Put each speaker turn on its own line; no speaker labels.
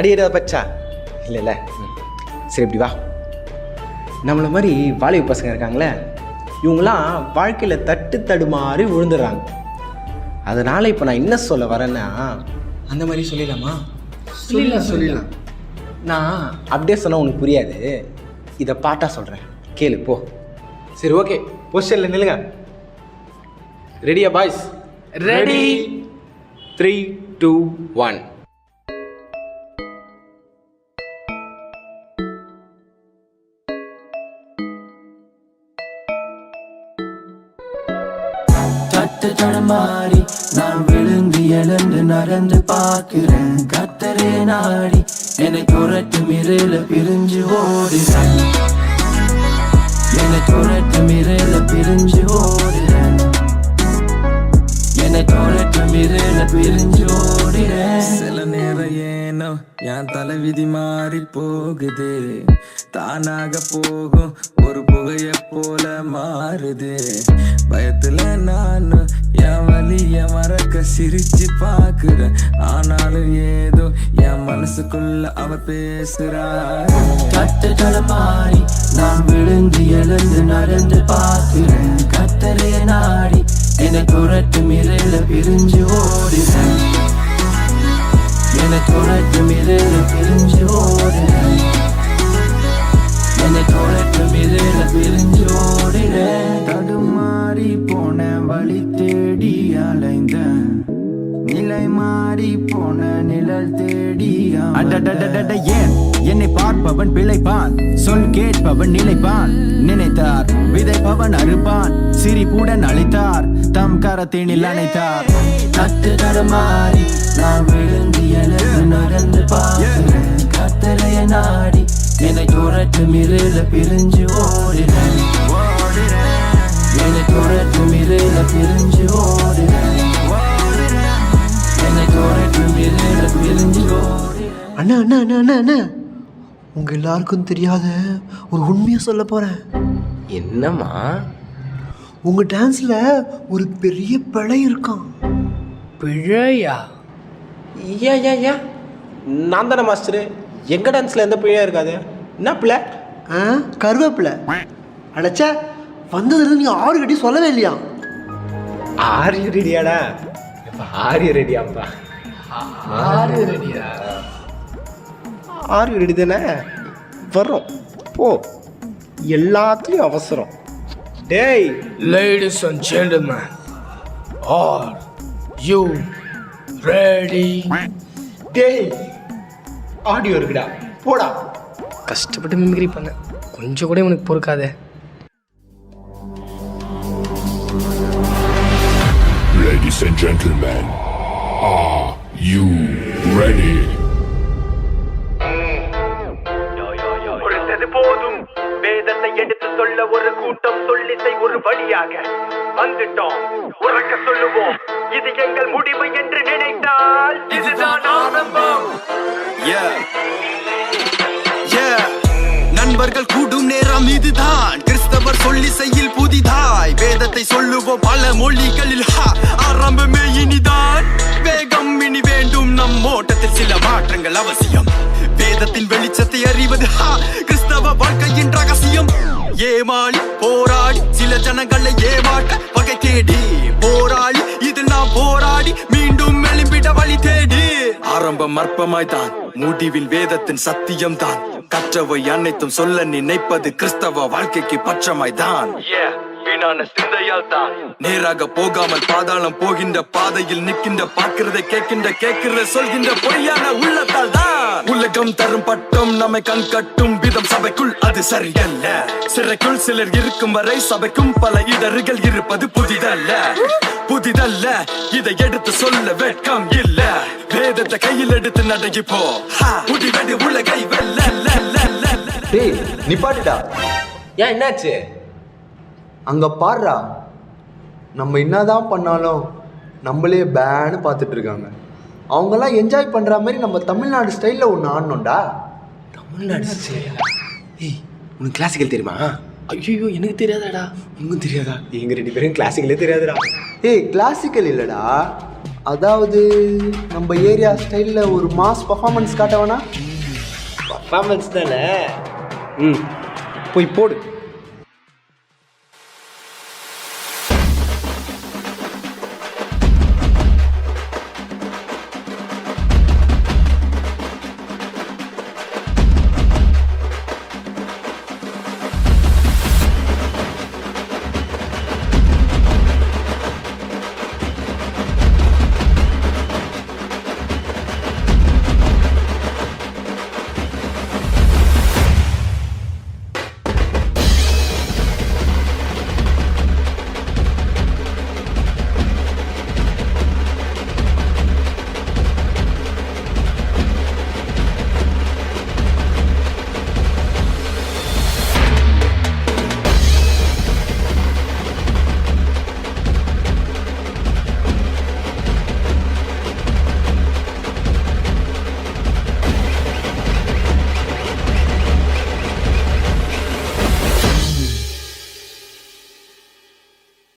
அடியறத பச்சா இல்லைல்ல. சரி இப்படி வா. நம்மளை மாதிரி வாலிப பசங்க இருக்காங்களே, இவங்களாம் வாழ்க்கையில் தடுமாறி விழுந்துடுறாங்க. அதனால் இப்போ நான் என்ன சொல்ல வரேன்னா, அந்த மாதிரி சொல்லிடலாமா?
சொல்லிடலாம்.
நான் அப்படியே சொன்னால் உனக்கு புரியாது, இதை பாட்டாக சொல்கிறேன், கேளு போ. சரி ஓகே, பொசிஷனில் நில்லுங்க. ரெடியா பாய்ஸ்?
ரெடி.
3, 2, 1.
தடுமாறி நான் விழுந்து எழுந்து நடந்து பார்க்கிறேன். கத்தரே நாடி என்னை துரட்டும் இருள பிரிஞ்சு ஓடுறேன். என்னை துரட்டும் இருள பிரிஞ்சு ஓடுறேன். என்னை துரட்டும் இருள பிரிஞ்சு ஓடுறேன். சில நேரம் ஏனோ என் தலைவிதி மாறி போகுது. தானாக போகும் ஒரு புகைய போல மாறுது. பயத்துல நானு என் வலிய மறக்க சிரிச்சு பாக்குறேன். ஆனாலும் ஏதோ என் மனசுக்குள்ள அவ பேசுறாரு. தடுமாறி நான் விழுந்து எழுந்து நடந்து பார்க்கிறேன். கத்தரே நாடி என்னை துரட்டும் இருள பிரிஞ்சு ஓடுறேன். என்னை துரட்டும் இருள பிரிஞ்சு ஓடுறேன். என்னை துரட்டும் இருள பிரிஞ்சு ஓடுறேன். தடுமாறி போன வழி தேடி அலைந்த நிலை மாறி போன நிழல் தேடி. ஏன் என்னை பார்ப்பவன் பிழைப்பான், சொல் கேட்பவன் நிலைப்பான். நினைத்தார் விதைப்பவன் அறுப்பான், சிரிப்புடன் அழைத்தார், தம் கரத்தினில் அணைத்தார். தடுமாறி நான் விழுந்து எழுந்து நடந்து பார்க்கிறேன். கத்தரைய நாடி என்னை துரட்டும் இருள பிரிஞ்சு ஓடுறேன். என்னை துரட்டும் இருள பிரிஞ்சு ஓடுறேன். என்னை துரட்டும் இருள பிரிஞ்சு ஓடுறேன்.
அண்ணா அண்ணா அண்ணா அண்ணா அண்ணா, உங்க எல்லாருக்கும் தெரியாத ஒரு உண்மையை சொல்ல போறேன்.
என்னம்மா?
உங்க டான்ஸ்ல ஒரு பெரிய பிழை இருக்கான்.
பிழையா? ஏன் நான் தானே மாஸ்டரு, எங்கள் டான்ஸில் எந்த பிழையாக இருக்காது. என்ன பிள்ளை?
கருவேப்பிலை. அடைச்சா வந்ததுல நீ 6 கட்டி சொல்லவே இல்லையா?
6 ரெடியாடா? 6 ரெடியாப்பா?
6 ரெடியா?
6 ரெடி தானே? வரும் போ, எல்லாத்துலேயும் அவசரம். டேய்,
Ladies and gentlemen, are you ready?
டேய் ஆடியோ இருக்குடா, போடா.
கஷ்டப்பட்டு மிமிக்ரி பண்ண, கொஞ்சம் கூட உனக்கு பொறுக்காதே.
Ladies and gentlemen, are you ready?
பொழுது போதும் வேதத்தை எடுத்து சொல்ல ஒரு கூட்டம் சொல்லிசை ஒரு வழியாக வந்துட்டோம். உறக்க சொல்லுவோம், இது எங்கள் முடிவு என்று நினைத்தால் இதுதான் ஆரம்பம்.
நண்பர்கள் கூடும் நேரம் இதுதான். கிறிஸ்தவர் சொல்லிசையில் புதிதாய் வேதத்தை சொல்லுவோம் பல மொழிகளில். ஆரம்பமே இனிதான். வேகம் இனி வேண்டும், நம் ஓட்டத்தில் சில மாற்றங்கள் அவசியம். வேதத்தின் வெளிச்சத்தை அறிவது கிறிஸ்தவ வாழ்க்கையின் ரகசியம். ஏமாளி போராடி சில ஜனங்களை ஏமாற்ற வகை தேடி போராளி இதில் நாம் போராடி மீண்டும் எழும்பிட வழி தேடி. ஆரம்பம் அற்பமாய்தான், முடிவில் வேதத்தின் சத்தியம் தான். கற்றவை அனைத்தும் சொல்ல நினைப்பது கிறிஸ்தவ வாழ்க்கைக்கு பட்சமாய்தான். சிந்தையால் தான் நேராக போகாமல் பாதாளம் போகின்ற பாதையில் நிற்கின்ற, பார்க்கிறதை கேட்கின்ற சொல்கின்ற பொய்யான உள்ளத்தால் தான். உலகம் தரும் பட்டம் நம்மை கண் கட்டும் விதம் சபைக்குள் அது சரியல்ல. சிறைக்குள் சிலர் இருக்கும் வரை சபைக்கும் பல இடர்கள் இருப்பது புதிதல்ல. இதை எடுத்து சொல்ல வெட்கம் இல்ல. வேதத்தை கையில் எடுத்து நடங்கி போ, முடிவெடு உலகை வெல்ல.
டேய் நிப்பாட்டுடா.
ஏன் என்னாச்சு?
அங்கே பாடுறா, நம்ம என்னதான் பண்ணாலும் நம்மளே பேன்னு பார்த்துட்டு இருக்காங்க. அவங்கெல்லாம் என்ஜாய் பண்ணுற மாதிரி நம்ம தமிழ்நாடு ஸ்டைலில் ஒன்று ஆடணும்டா.
தமிழ்நாடு ஸ்டைலா? ஏய், உனக்கு கிளாசிக்கல் தெரியுமா?
ஐயோ, எனக்கு தெரியாதாடா.
உனக்கும் தெரியாதா? எங்கள் 2 பேரும் கிளாசிக்கலே தெரியாதுடா.
ஏய் கிளாசிக்கல் இல்லைடா, அதாவது நம்ம ஏரியா ஸ்டைலில் ஒரு மாஸ் பர்ஃபார்மன்ஸ் காட்ட வேணா?
பர்ஃபார்மன்ஸ் தானே. போய் போடு.